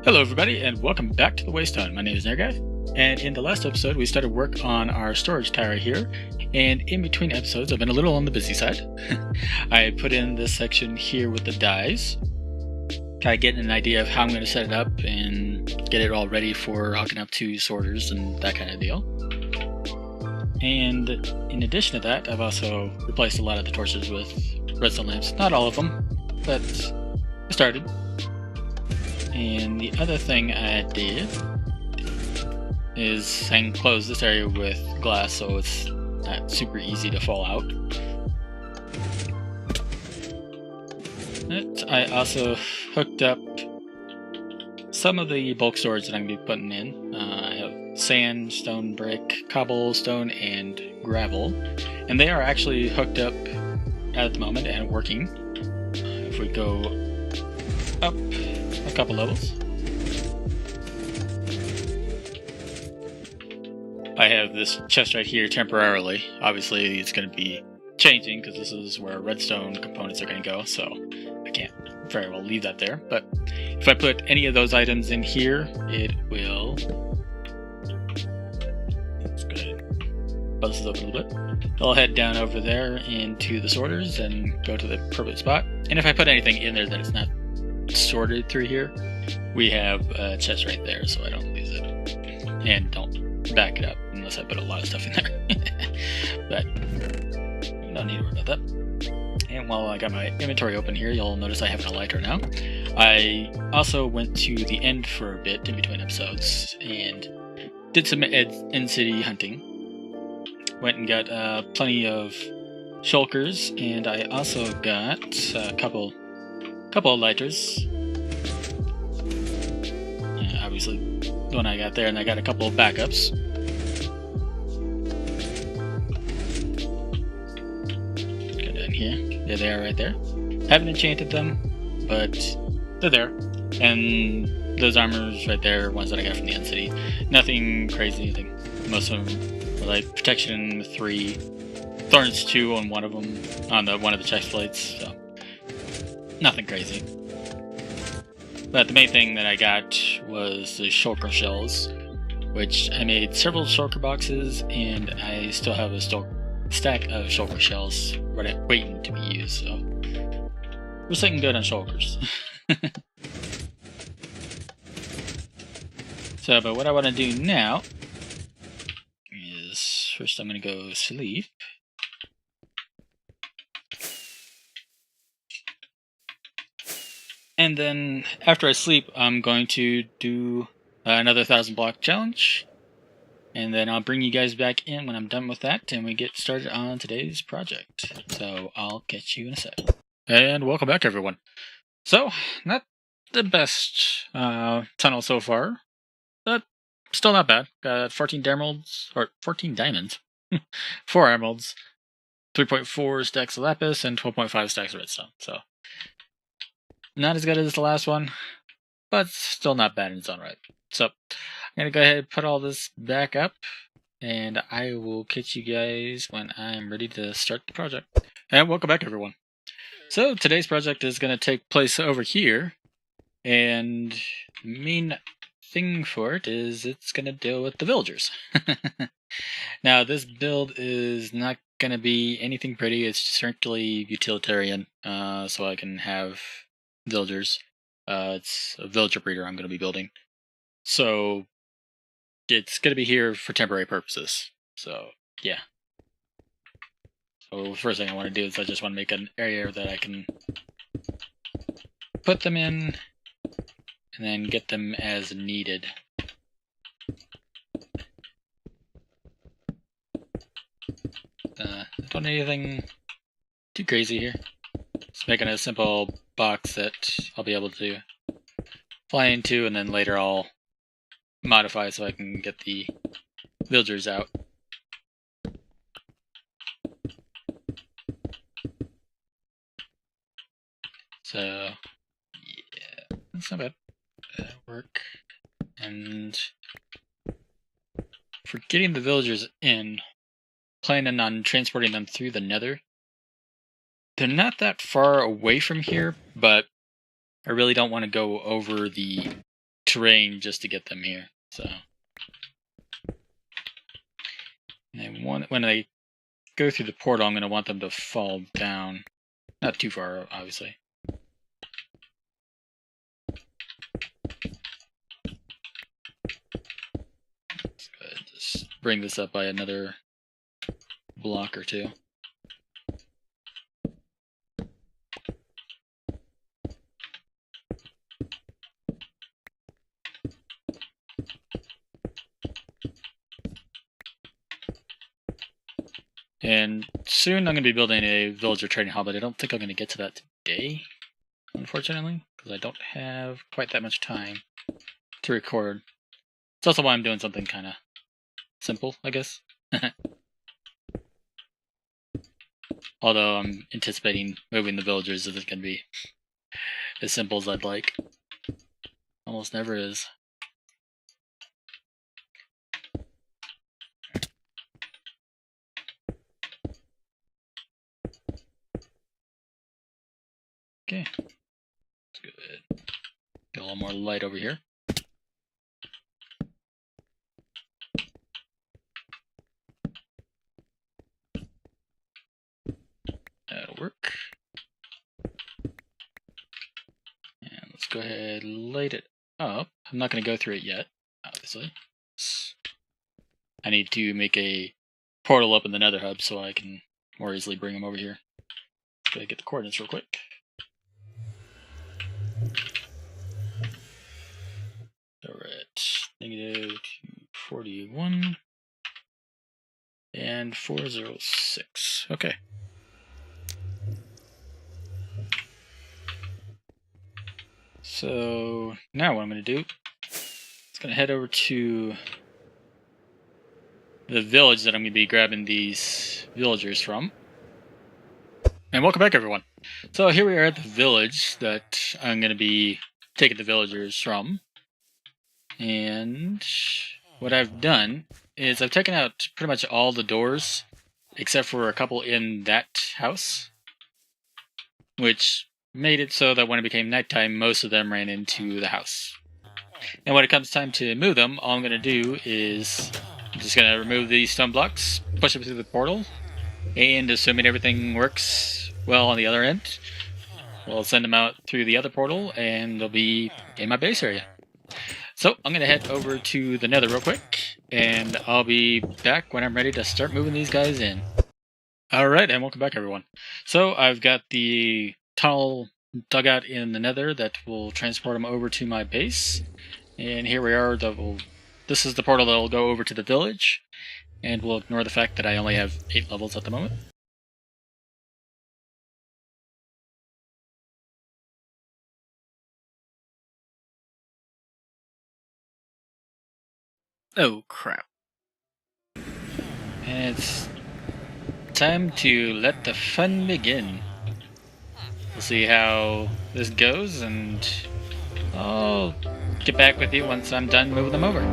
Hello everybody, and welcome back to the Waystone. My name is Naragath, and in the last episode we started work on our storage tower here, and in between episodes I've been a little on the busy side. I put in this section here with the dies, kind of getting an idea of how I'm going to set it up and get it all ready for hooking up to sorters and that kind of deal. And in addition to that, I've also replaced a lot of the torches with redstone lamps. Not all of them, but I started. And the other thing I did is I enclosed this area with glass so it's not super easy to fall out. I also hooked up some of the bulk storage that I'm going to be putting in. I have sand, stone, brick, cobblestone, and gravel. And they are actually hooked up at the moment and working. If we go up a couple levels, I have this chest right here temporarily. Obviously it's going to be changing because this is where redstone components are going to go, so I can't very well leave that there. But if I put any of those items in here, it will... Let's go ahead and buzz this open a little bit. I'll head down over there into the sorters and go to the appropriate spot. And if I put anything in there that is not sorted through here, we have a chest right there, so I don't lose it. And don't back it up unless I put a lot of stuff in there. But no need to worry about that. And while I got my inventory open here, you'll notice I have an lighter now. I also went to the end for a bit in between episodes and did some in-city hunting. Went and got plenty of shulkers, and I also got a couple of lighters. Obviously, the one I got there, and I got a couple of backups. Go down here. There they are right there. Haven't enchanted them, but they're there. And those armors right there are ones that I got from the end city. Nothing crazy. I think most of them are like protection 3, thorns 2 on one of them, on one of the chest plates. So nothing crazy. But the main thing that I got was the shulker shells, which I made several shulker boxes, and I still have a stack of shulker shells waiting to be used, so we're sitting good on shulkers. But what I want to do now is, first I'm going to go sleep. And then, after I sleep, I'm going to do another 1,000 block challenge. And then I'll bring you guys back in when I'm done with that, and we get started on today's project. So, I'll catch you in a sec. And welcome back, everyone. So, not the best tunnel so far, but still not bad. Got 14 emeralds, or 14 diamonds, 4 emeralds, 3.4 stacks of lapis, and 12.5 stacks of redstone. So, not as good as the last one, but still not bad in its own right. So, I'm going to go ahead and put all this back up, and I will catch you guys when I'm ready to start the project. And welcome back, everyone. So, today's project is going to take place over here, and the main thing for it is it's going to deal with the villagers. Now, this build is not going to be anything pretty. It's strictly utilitarian, so I can have villagers. It's a villager breeder I'm going to be building. So, it's going to be here for temporary purposes. So, yeah. So, the first thing I want to do is I just want to make an area that I can put them in, and then get them as needed. Don't need anything too crazy here. Just making a simple box that I'll be able to fly into, and then later I'll modify so I can get the villagers out. So, yeah, that's not bad. Work. And for getting the villagers in, planning on transporting them through the nether. They're not that far away from here, but I really don't want to go over the terrain just to get them here. So, and when I go through the portal, I'm going to want them to fall down. Not too far, obviously. Let's go ahead and just bring this up by another block or two. And soon I'm going to be building a villager trading hall, but I don't think I'm going to get to that today, unfortunately, because I don't have quite that much time to record. It's also why I'm doing something kind of simple, I guess. Although I'm anticipating moving the villagers isn't going to be as simple as I'd like. Almost never is. Okay, let's go ahead. Get a little more light over here. That'll work. And let's go ahead and light it up. I'm not going to go through it yet, obviously. I need to make a portal up in the Nether hub so I can more easily bring them over here. Gotta get the coordinates real quick. So we're at -241 and 406. Okay. So now what I'm going to do is going to head over to the village that I'm going to be grabbing these villagers from. And welcome back, everyone. So here we are at the village that I'm going to be taking the villagers from. And what I've done is I've taken out pretty much all the doors except for a couple in that house, which made it so that when it became nighttime, most of them ran into the house. And when it comes time to move them, all I'm going to do is I'm just going to remove these stone blocks, push them through the portal, and assuming everything works well on the other end, we'll send them out through the other portal and they'll be in my base area. So I'm going to head over to the Nether real quick, and I'll be back when I'm ready to start moving these guys in. Alright, and welcome back, everyone. So I've got the tunnel dug out in the Nether that will transport them over to my base. And here we are. This is the portal that will go over to the village, and we'll ignore the fact that I only have 8 levels at the moment. Oh, crap. And it's time to let the fun begin. We'll see how this goes, and I'll get back with you once I'm done moving them over.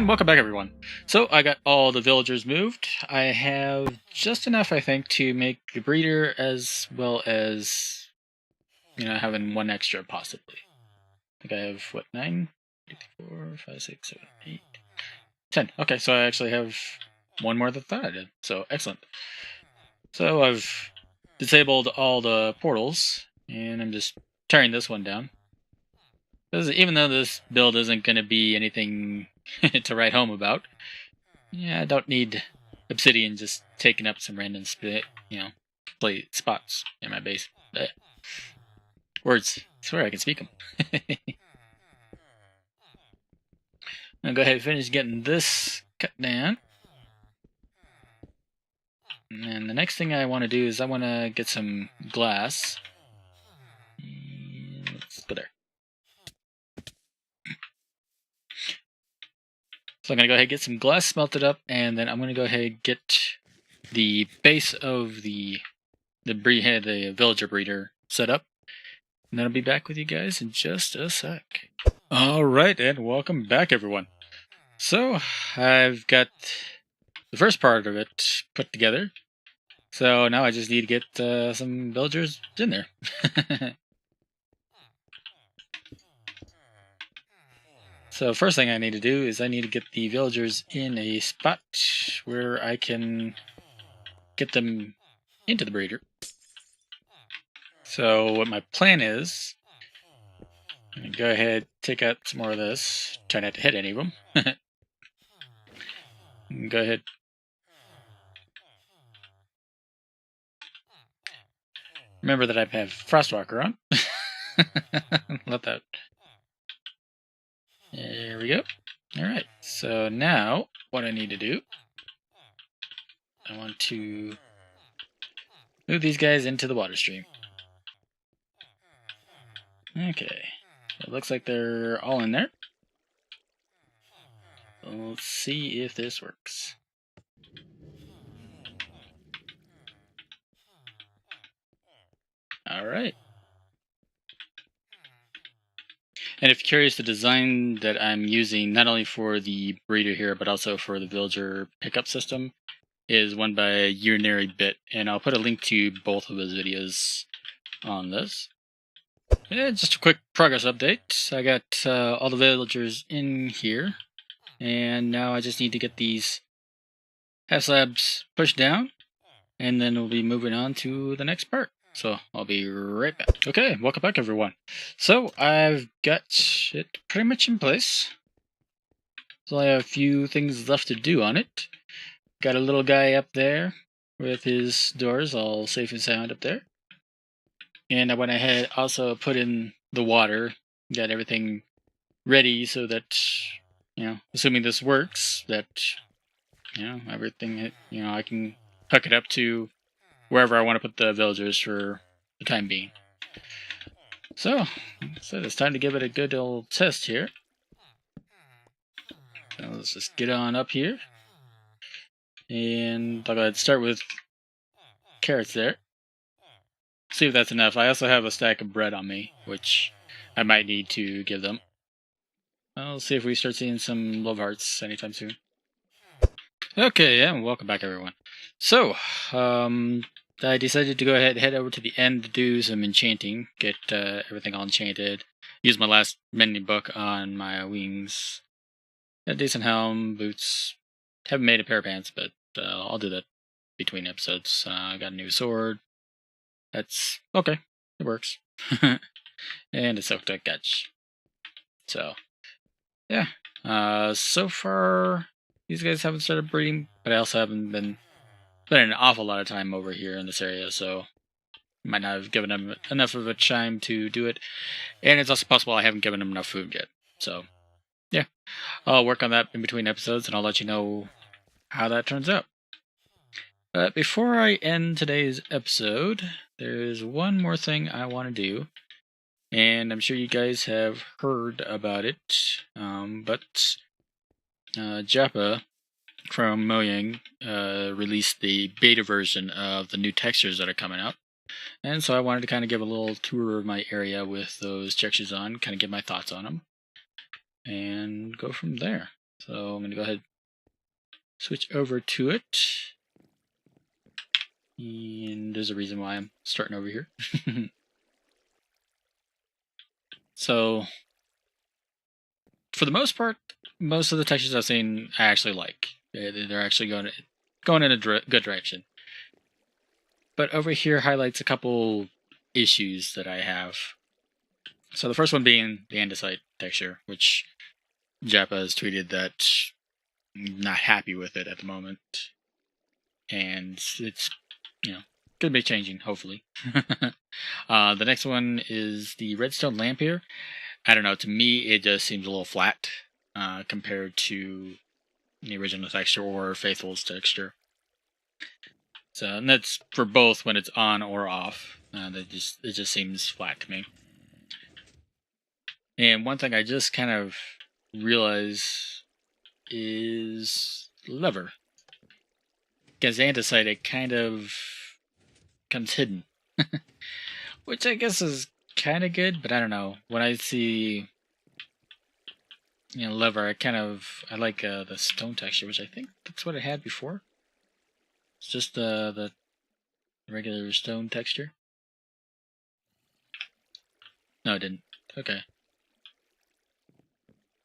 And welcome back, everyone. So I got all the villagers moved. I have just enough, I think, to make the breeder, as well as, having one extra, possibly. I think I have, what, 9? 4, 5, 6, 7, 8, 10. Okay, so I actually have one more than I thought I did. So, excellent. So I've disabled all the portals, and I'm just tearing this one down. Even though this build isn't going to be anything to write home about, yeah, I don't need obsidian just taking up some random play spots in my base. Words. I swear I can speak them. I'm going to go ahead and finish getting this cut down. And the next thing I want to do is I want to get some glass. Let's go there. So I'm going to go ahead and get some glass smelted up, and then I'm going to go ahead and get the base of the villager breeder set up. And then I'll be back with you guys in just a sec. Alright, and welcome back, everyone. So, I've got the first part of it put together. So now I just need to get some villagers in there. So first thing I need to do is I need to get the villagers in a spot where I can get them into the breeder. So what my plan is, I'm going to go ahead, take out some more of this, try not to hit any of them. Go ahead. Remember that I have Frostwalker on. Let that. There we go. Alright, so now what I need to do, I want to move these guys into the water stream. Okay, it looks like they're all in there. Let's see if this works. Alright. And if you're curious, the design that I'm using, not only for the breeder here, but also for the villager pickup system, is one by Urinary Bit, and I'll put a link to both of his videos on this. Yeah, just a quick progress update. I got all the villagers in here, and now I just need to get these half slabs pushed down, and then we'll be moving on to the next part. So I'll be right back. Okay, welcome back, everyone. So I've got it pretty much in place. So I have a few things left to do on it. Got a little guy up there with his doors all safe and sound up there. And I went ahead, also put in the water, got everything ready so that, assuming this works, that, everything, I can hook it up to wherever I want to put the villagers for the time being. So it's time to give it a good old test here. So let's just get on up here. And I'll go ahead and start with carrots there. See if that's enough. I also have a stack of bread on me, which I might need to give them. I'll see if we start seeing some love hearts anytime soon. Okay, yeah, welcome back, everyone. So, I decided to go ahead and head over to the end to do some enchanting, get everything all enchanted, use my last mending book on my wings, got a decent helm, boots, haven't made a pair of pants, but I'll do that between episodes. I got a new sword, that's okay, it works, and a silk duck catch. So, yeah, so far, these guys haven't started breeding, but I also haven't been spending an awful lot of time over here in this area, so might not have given them enough of a time to do it. And it's also possible I haven't given them enough food yet. So, yeah. I'll work on that in between episodes, and I'll let you know how that turns out. But before I end today's episode, there's one more thing I want to do. And I'm sure you guys have heard about it. But Japa from Mojang released the beta version of the new textures that are coming out. And so I wanted to kind of give a little tour of my area with those textures on, kind of give my thoughts on them, and go from there. So I'm going to go ahead, switch over to it. And there's a reason why I'm starting over here. So, for the most part, most of the textures I've seen I actually like. They're actually going in a good direction. But over here highlights a couple issues that I have. So the first one being the andesite texture, which Japa has tweeted that I'm not happy with it at the moment. And it's, going to be changing, hopefully. The next one is the redstone lamp here. I don't know, to me it just seems a little flat compared to the original texture or Faithful's texture. So, and that's for both when it's on or off. It just seems flat to me. And one thing I just kind of realize is lever. Because andesite, it kind of comes hidden. Which I guess is kind of good, but I don't know. When I see lever, I like the stone texture, which I think that's what it had before. It's just the regular stone texture. No, it didn't. Okay.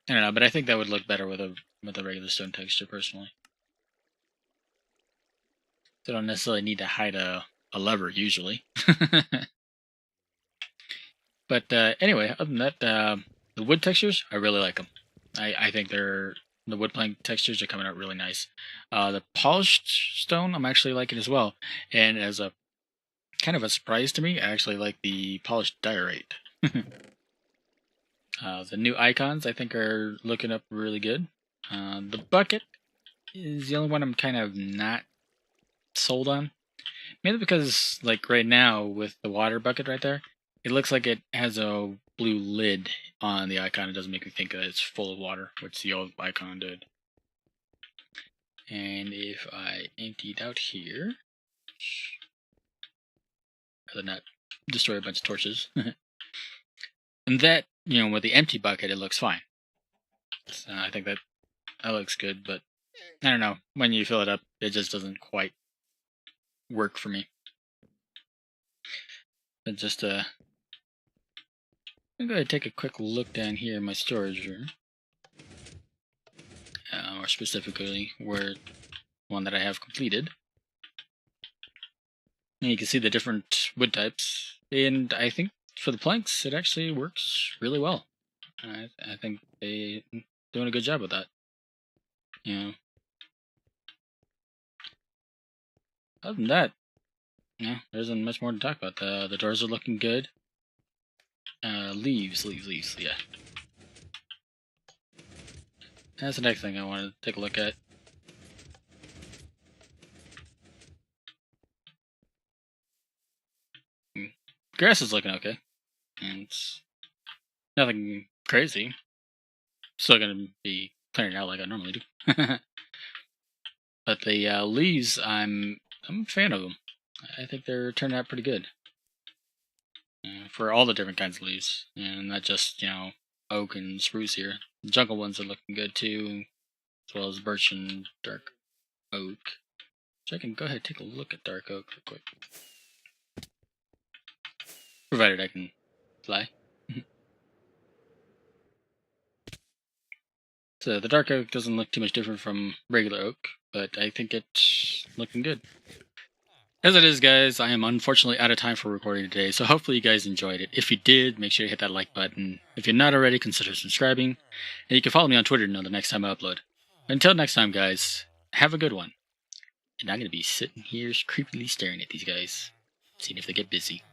I don't know, but I think that would look better with a regular stone texture, personally. They don't necessarily need to hide a lever, usually. But anyway, other than that, the wood textures, I really like them. I think the wood plank textures are coming out really nice. The polished stone, I'm actually liking as well. And as a kind of a surprise to me, I actually like the polished diorite. The new icons, I think, are looking up really good. The bucket is the only one I'm kind of not sold on. Mainly because, like, right now, with the water bucket right there, it looks like it has a blue lid on the icon. It doesn't make me think that it's full of water, which the old icon did. And if I emptied out here, rather not destroy a bunch of torches, and that, with the empty bucket, it looks fine. So I think that looks good, but I don't know. When you fill it up, it just doesn't quite work for me. But just I'm going to take a quick look down here in my storage room. Or specifically, one that I have completed. And you can see the different wood types. And I think for the planks, it actually works really well. I think they're doing a good job with that. Other than that, there isn't much more to talk about. The doors are looking good. Leaves, yeah. That's the next thing I want to take a look at. Grass is looking okay. And it's nothing crazy. Still gonna be clearing out like I normally do. But the leaves, I'm a fan of them. I think they're turning out pretty good. For all the different kinds of leaves. And not just, oak and spruce here. The jungle ones are looking good too. As well as birch and dark oak. So I can go ahead and take a look at dark oak real quick. Provided I can fly. So the dark oak doesn't look too much different from regular oak, but I think it's looking good. As it is, guys, I am unfortunately out of time for recording today, so hopefully you guys enjoyed it. If you did, make sure you hit that like button. If you're not already, consider subscribing. And you can follow me on Twitter to know the next time I upload. Until next time, guys, have a good one. And I'm going to be sitting here creepily staring at these guys, seeing if they get busy.